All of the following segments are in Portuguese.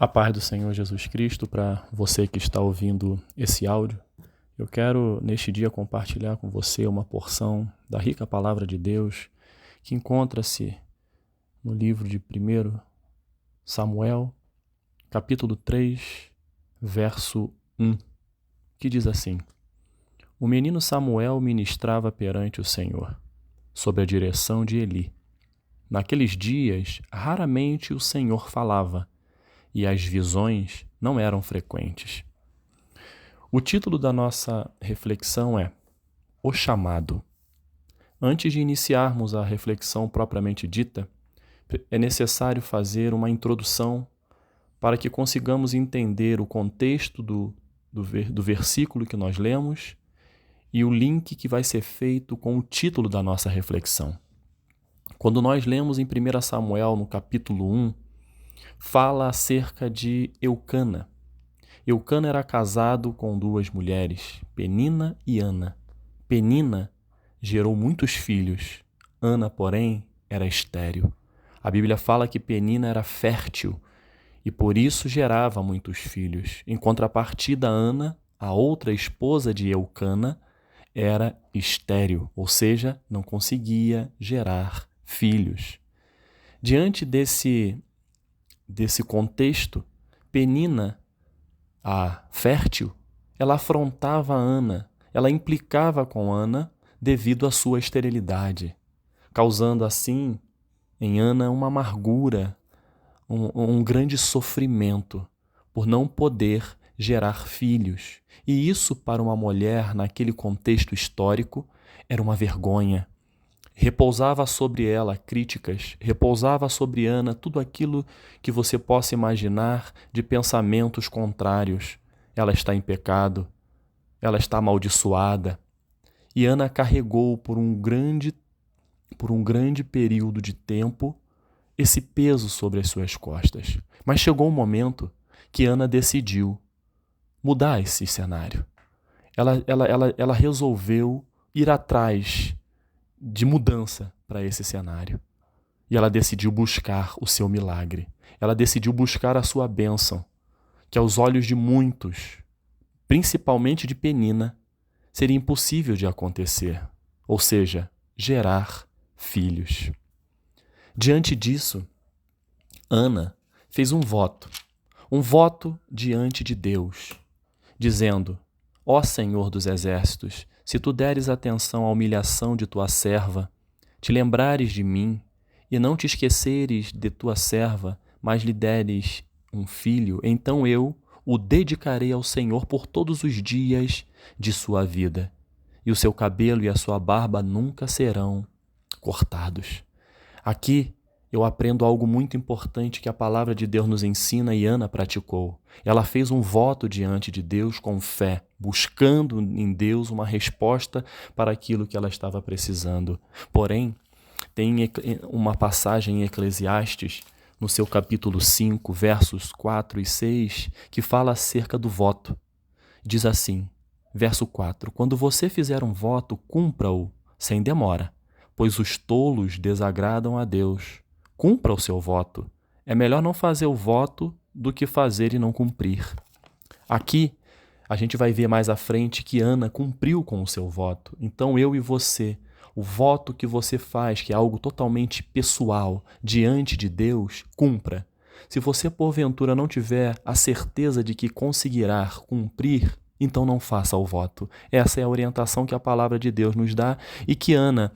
A paz do Senhor Jesus Cristo para você que está ouvindo esse áudio. Eu quero, neste dia, compartilhar com você uma porção da rica palavra de Deus que encontra-se no livro de 1 Samuel, capítulo 3, verso 1, que diz assim: O menino Samuel ministrava perante o Senhor, sob a direção de Eli. Naqueles dias, raramente o Senhor falava, e as visões não eram frequentes. O título da nossa reflexão é O Chamado. Antes de iniciarmos a reflexão propriamente dita, é necessário fazer uma introdução para que consigamos entender o contexto do versículo que nós lemos e o link que vai ser feito com o título da nossa reflexão. Quando nós lemos em 1 Samuel, no capítulo 1, fala acerca de Eucana. Eucana era casado com duas mulheres, Penina e Ana. Penina gerou muitos filhos. Ana, porém, era estéril. A Bíblia fala que Penina era fértil e por isso gerava muitos filhos. Em contrapartida, Ana, a outra esposa de Eucana, era estéril, ou seja, não conseguia gerar filhos. Diante desse contexto, Penina, a fértil, ela afrontava Ana, ela implicava com Ana devido à sua esterilidade, causando assim em Ana uma amargura, um grande sofrimento por não poder gerar filhos. E isso para uma mulher naquele contexto histórico era uma vergonha. Repousava sobre ela críticas, repousava sobre Ana tudo aquilo que você possa imaginar de pensamentos contrários. Ela está em pecado, ela está amaldiçoada. E Ana carregou por um grande período de tempo esse peso sobre as suas costas. Mas chegou um momento que Ana decidiu mudar esse cenário. Ela resolveu ir atrás de mudança para esse cenário. E ela decidiu buscar o seu milagre. Ela decidiu buscar a sua bênção, que aos olhos de muitos, principalmente de Penina, seria impossível de acontecer, ou seja, gerar filhos. Diante disso, Ana fez um voto diante de Deus, dizendo: Ó Senhor dos Exércitos, se tu deres atenção à humilhação de tua serva, te lembrares de mim, e não te esqueceres de tua serva, mas lhe deres um filho, então eu o dedicarei ao Senhor por todos os dias de sua vida, e o seu cabelo e a sua barba nunca serão cortados. Aqui eu aprendo algo muito importante que a palavra de Deus nos ensina e Ana praticou. Ela fez um voto diante de Deus com fé, buscando em Deus uma resposta para aquilo que ela estava precisando. Porém, tem uma passagem em Eclesiastes, no seu capítulo 5, versos 4 e 6, que fala acerca do voto. Diz assim, verso 4, Quando você fizer um voto, cumpra-o sem demora, pois os tolos desagradam a Deus. Cumpra o seu voto. É melhor não fazer o voto do que fazer e não cumprir. Aqui, a gente vai ver mais à frente que Ana cumpriu com o seu voto. Então, eu e você, o voto que você faz, que é algo totalmente pessoal, diante de Deus, cumpra. Se você, porventura, não tiver a certeza de que conseguirá cumprir, então não faça o voto. Essa é a orientação que a palavra de Deus nos dá e que Ana,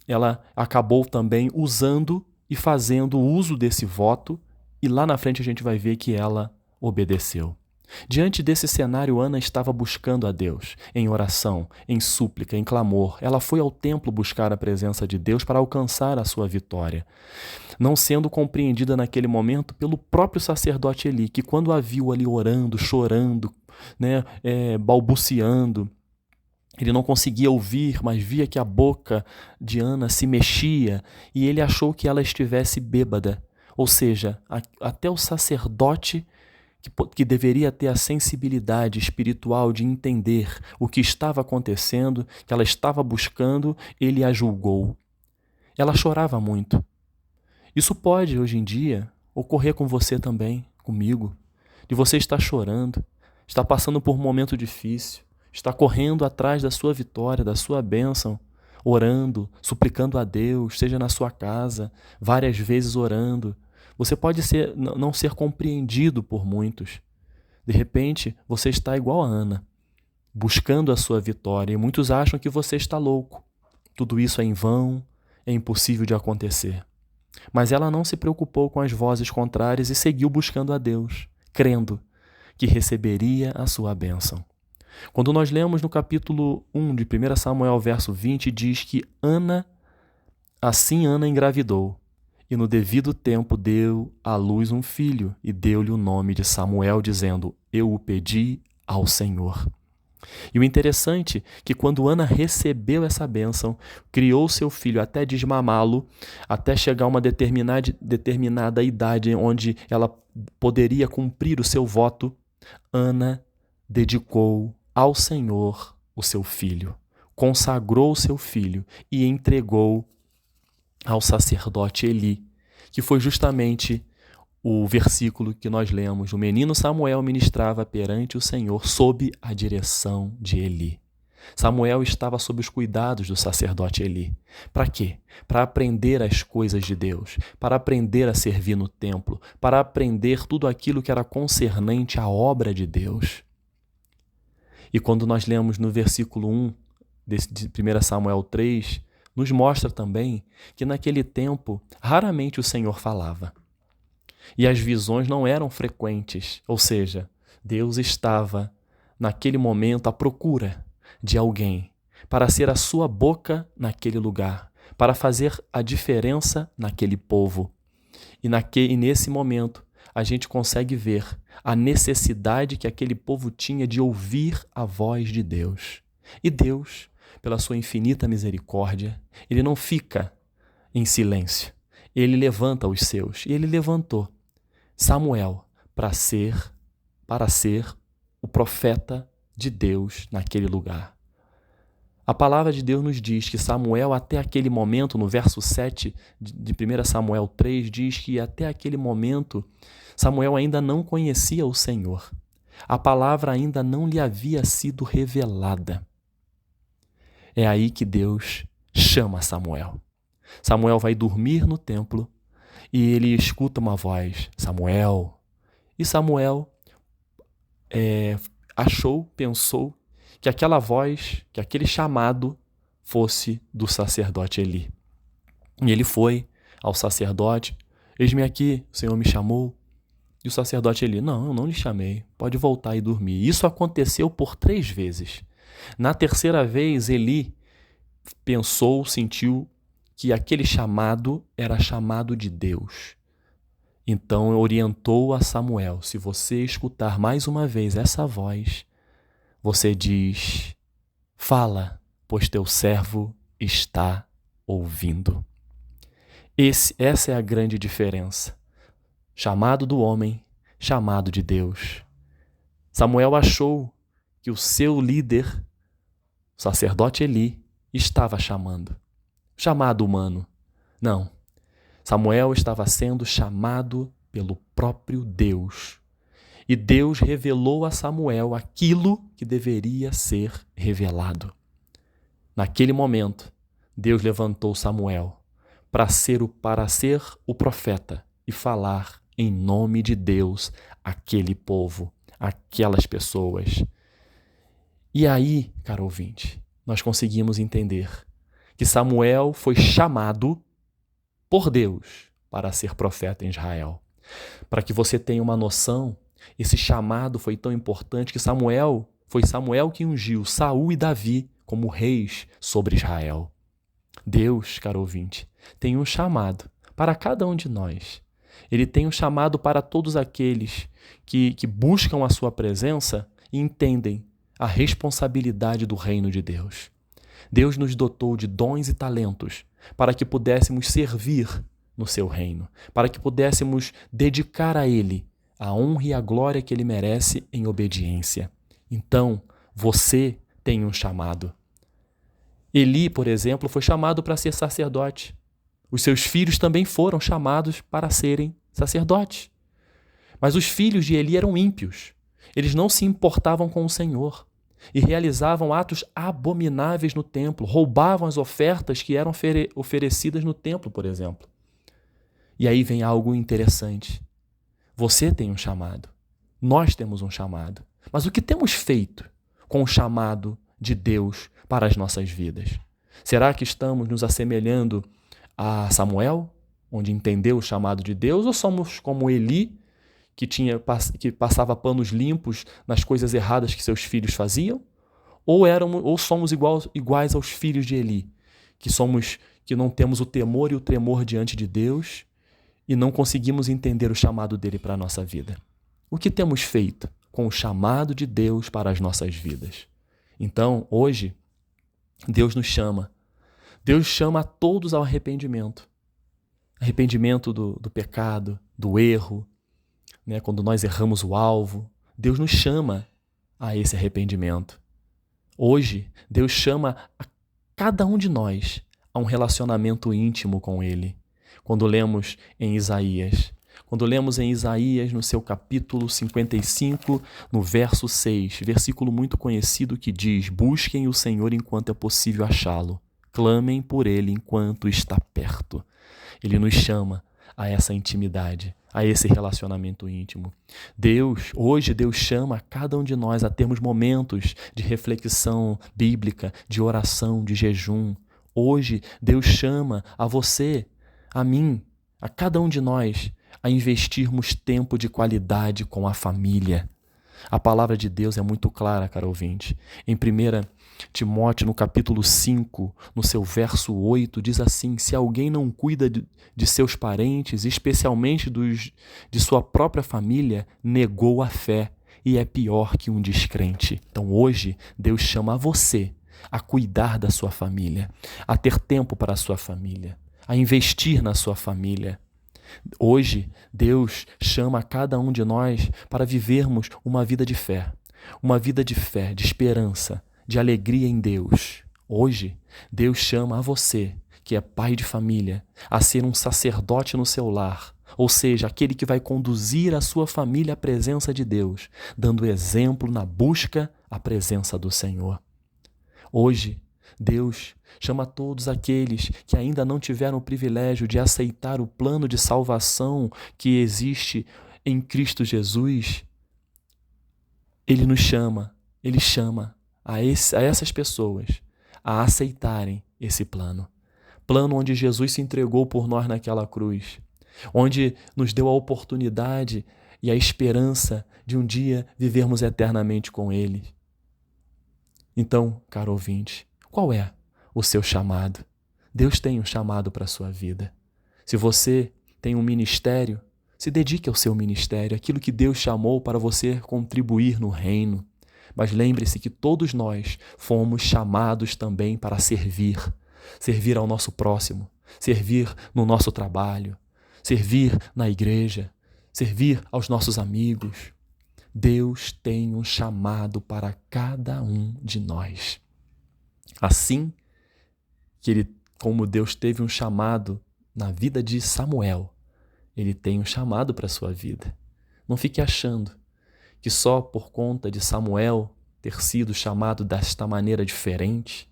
ela acabou também usando e fazendo uso desse voto, e lá na frente a gente vai ver que ela obedeceu. Diante desse cenário, Ana estava buscando a Deus, em oração, em súplica, em clamor. Ela foi ao templo buscar a presença de Deus para alcançar a sua vitória, não sendo compreendida naquele momento pelo próprio sacerdote Eli, que quando a viu ali orando, chorando, balbuciando, ele não conseguia ouvir, mas via que a boca de Ana se mexia e ele achou que ela estivesse bêbada. Ou seja, até o sacerdote, que deveria ter a sensibilidade espiritual de entender o que estava acontecendo, que ela estava buscando, ele a julgou. Ela chorava muito. Isso pode, hoje em dia, ocorrer com você também, comigo, de você estar chorando, está passando por um momento difícil, está correndo atrás da sua vitória, da sua bênção, orando, suplicando a Deus, seja na sua casa, várias vezes orando. Você pode não ser compreendido por muitos. De repente, você está igual a Ana, buscando a sua vitória, e muitos acham que você está louco. Tudo isso é em vão, é impossível de acontecer. Mas ela não se preocupou com as vozes contrárias e seguiu buscando a Deus, crendo que receberia a sua bênção. Quando nós lemos no capítulo 1 de 1 Samuel, verso 20, diz que Ana engravidou, e no devido tempo deu à luz um filho, e deu-lhe o nome de Samuel, dizendo: eu o pedi ao Senhor. E o interessante é que quando Ana recebeu essa bênção, criou seu filho até desmamá-lo, até chegar a uma determinada idade onde ela poderia cumprir o seu voto, Ana dedicou ao Senhor o seu filho, consagrou o seu filho e entregou ao sacerdote Eli, que foi justamente o versículo que nós lemos. O menino Samuel ministrava perante o Senhor sob a direção de Eli. Samuel estava sob os cuidados do sacerdote Eli. Para quê? Para aprender as coisas de Deus, para aprender a servir no templo, para aprender tudo aquilo que era concernente à obra de Deus. E quando nós lemos no versículo 1 de 1 Samuel 3, nos mostra também que naquele tempo raramente o Senhor falava. E as visões não eram frequentes, ou seja, Deus estava naquele momento à procura de alguém para ser a sua boca naquele lugar, para fazer a diferença naquele povo. E nesse momento a gente consegue ver a necessidade que aquele povo tinha de ouvir a voz de Deus. E Deus, pela sua infinita misericórdia, ele não fica em silêncio. Ele levanta os seus. E ele levantou Samuel para ser o profeta de Deus naquele lugar. A palavra de Deus nos diz que Samuel, até aquele momento, no verso 7 de 1 Samuel 3, diz que até aquele momento Samuel ainda não conhecia o Senhor. A palavra ainda não lhe havia sido revelada. É aí que Deus chama Samuel. Samuel vai dormir no templo e ele escuta uma voz: Samuel. E Samuel pensou que aquela voz, que aquele chamado fosse do sacerdote Eli. E ele foi ao sacerdote: eis-me aqui, o Senhor me chamou. E o sacerdote Eli: não, eu não lhe chamei, pode voltar e dormir. Isso aconteceu por 3 vezes. Na terceira vez, Eli sentiu que aquele chamado era chamado de Deus. Então orientou a Samuel: se você escutar mais uma vez essa voz, você diz: fala, pois teu servo está ouvindo. Essa é a grande diferença. Chamado do homem, chamado de Deus. Samuel achou que o seu líder, o sacerdote Eli, estava chamando. Chamado humano. Não. Samuel estava sendo chamado pelo próprio Deus. E Deus revelou a Samuel aquilo que deveria ser revelado. Naquele momento, Deus levantou Samuel para ser o profeta e falar em nome de Deus aquele povo, aquelas pessoas. E aí, caro ouvinte, nós conseguimos entender que Samuel foi chamado por Deus para ser profeta em Israel. Para que você tenha uma noção, esse chamado foi tão importante que foi Samuel que ungiu Saul e Davi como reis sobre Israel. Deus, caro ouvinte, tem um chamado para cada um de nós. Ele tem um chamado para todos aqueles que buscam a sua presença e entendem a responsabilidade do reino de Deus. Deus nos dotou de dons e talentos para que pudéssemos servir no seu reino, para que pudéssemos dedicar a Ele a honra e a glória que Ele merece em obediência. Então, você tem um chamado. Eli, por exemplo, foi chamado para ser sacerdote. Os seus filhos também foram chamados para serem sacerdotes. Mas os filhos de Eli eram ímpios. Eles não se importavam com o Senhor e realizavam atos abomináveis no templo, roubavam as ofertas que eram oferecidas no templo, por exemplo. E aí vem algo interessante. Você tem um chamado. Nós temos um chamado. Mas o que temos feito com o chamado de Deus para as nossas vidas? Será que estamos nos assemelhando a Samuel, onde entendeu o chamado de Deus, ou somos como Eli, que passava panos limpos nas coisas erradas que seus filhos faziam? Ou somos iguais aos filhos de Eli, que não temos o temor e o tremor diante de Deus e não conseguimos entender o chamado dele para a nossa vida? O que temos feito com o chamado de Deus para as nossas vidas? Então, hoje, Deus nos chama. Deus chama a todos ao arrependimento. Arrependimento do pecado, do erro, né? Quando nós erramos o alvo. Deus nos chama a esse arrependimento. Hoje, Deus chama a cada um de nós a um relacionamento íntimo com Ele. Quando lemos em Isaías, no seu capítulo 55, no verso 6, versículo muito conhecido que diz: busquem o Senhor enquanto é possível achá-lo, clamem por Ele enquanto está perto. Ele nos chama a essa intimidade, a esse relacionamento íntimo. Hoje Deus chama a cada um de nós a termos momentos de reflexão bíblica, de oração, de jejum. Hoje Deus chama a você, a mim, a cada um de nós, a investirmos tempo de qualidade com a família. A palavra de Deus é muito clara, caro ouvinte. Em 1 Timóteo, no capítulo 5, no seu verso 8, diz assim: se alguém não cuida de seus parentes, especialmente de sua própria família, negou a fé e é pior que um descrente. Então hoje, Deus chama a você a cuidar da sua família, a ter tempo para a sua família, a investir na sua família. Hoje, Deus chama a cada um de nós para vivermos uma vida de fé, de esperança, de alegria em Deus. Hoje, Deus chama a você, que é pai de família, a ser um sacerdote no seu lar, ou seja, aquele que vai conduzir a sua família à presença de Deus, dando exemplo na busca à presença do Senhor. Hoje, Deus chama todos aqueles que ainda não tiveram o privilégio de aceitar o plano de salvação que existe em Cristo Jesus. Ele chama a essas pessoas a aceitarem esse plano. Plano onde Jesus se entregou por nós naquela cruz, onde nos deu a oportunidade e a esperança de um dia vivermos eternamente com Ele. Então, caro ouvinte, qual é o seu chamado? Deus tem um chamado para a sua vida. Se você tem um ministério, se dedique ao seu ministério, aquilo que Deus chamou para você contribuir no reino. Mas lembre-se que todos nós fomos chamados também para servir ao nosso próximo, servir no nosso trabalho, servir na igreja, servir aos nossos amigos. Deus tem um chamado para cada um de nós. Assim como Deus teve um chamado na vida de Samuel, Ele tem um chamado para a sua vida. Não fique achando que só por conta de Samuel ter sido chamado desta maneira diferente,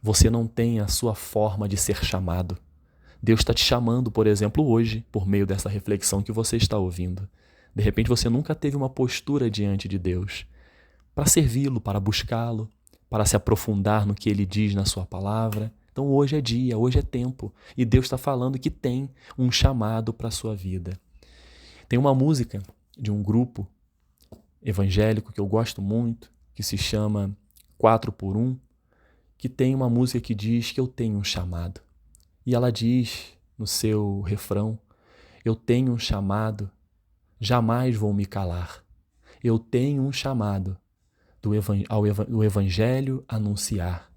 você não tem a sua forma de ser chamado. Deus está te chamando, por exemplo, hoje, por meio dessa reflexão que você está ouvindo. De repente você nunca teve uma postura diante de Deus para servi-lo, para buscá-lo, para se aprofundar no que Ele diz na sua palavra. Então hoje é dia, hoje é tempo. E Deus está falando que tem um chamado para a sua vida. Tem uma música de um grupo evangélico que eu gosto muito, que se chama 4x1, que tem uma música que diz que eu tenho um chamado. E ela diz no seu refrão: eu tenho um chamado, jamais vou me calar. Eu tenho um chamado do Evangelho anunciar.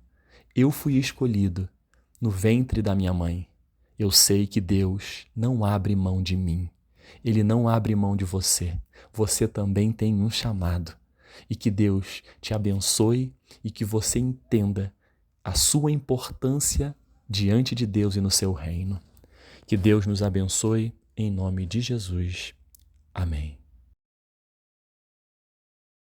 Eu fui escolhido no ventre da minha mãe. Eu sei que Deus não abre mão de mim. Ele não abre mão de você. Você também tem um chamado. E que Deus te abençoe e que você entenda a sua importância diante de Deus e no seu reino. Que Deus nos abençoe em nome de Jesus. Amém.